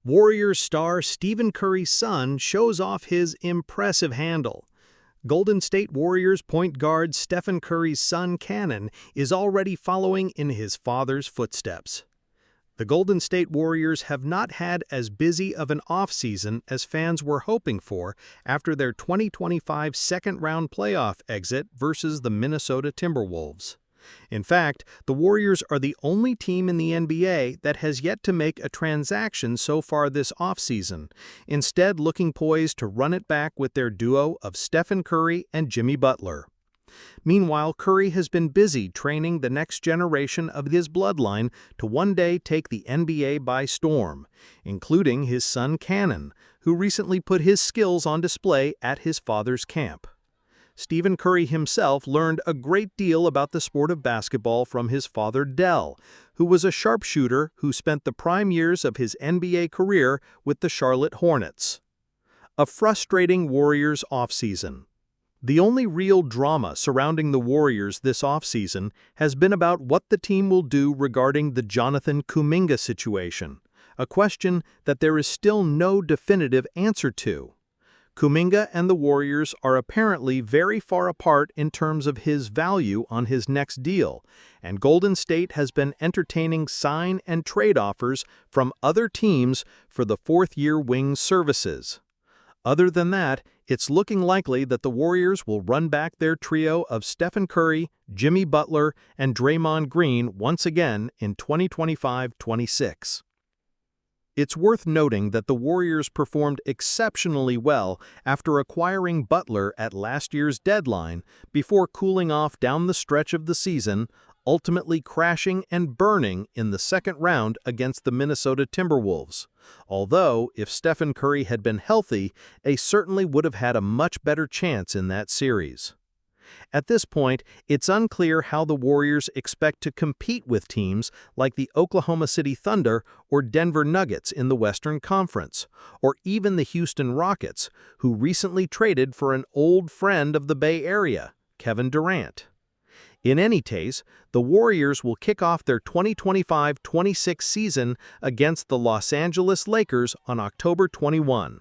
Warriors star Stephen Curry's son shows off his impressive handle. Golden State Warriors point guard Stephen Curry's son Cannon is already following in his father's footsteps. The Golden State Warriors have not had as busy of an offseason as fans were hoping for after their 2025 second-round playoff exit versus the Minnesota Timberwolves. In fact, the Warriors are the only team in the NBA that has yet to make a transaction so far this offseason, instead looking poised to run it back with their duo of Stephen Curry and Jimmy Butler. Meanwhile, Curry has been busy training the next generation of his bloodline to one day take the NBA by storm, including his son Cannon, who recently put his skills on display at his father's camp. Stephen Curry himself learned a great deal about the sport of basketball from his father Dell, who was a sharpshooter who spent the prime years of his NBA career with the Charlotte Hornets. A frustrating Warriors offseason. The only real drama surrounding the Warriors this offseason has been about what the team will do regarding the Jonathan Kuminga situation, a question that there is still no definitive answer to. Kuminga and the Warriors are apparently very far apart in terms of his value on his next deal, and Golden State has been entertaining sign and trade offers from other teams for the fourth-year wing's services. Other than that, it's looking likely that the Warriors will run back their trio of Stephen Curry, Jimmy Butler, and Draymond Green once again in 2025-26. It's worth noting that the Warriors performed exceptionally well after acquiring Butler at last year's deadline before cooling off down the stretch of the season, ultimately crashing and burning in the second round against the Minnesota Timberwolves. Although, if Stephen Curry had been healthy, they certainly would have had a much better chance in that series. At this point, it's unclear how the Warriors expect to compete with teams like the Oklahoma City Thunder or Denver Nuggets in the Western Conference, or even the Houston Rockets, who recently traded for an old friend of the Bay Area, Kevin Durant. In any case, the Warriors will kick off their 2025-26 season against the Los Angeles Lakers on October 21.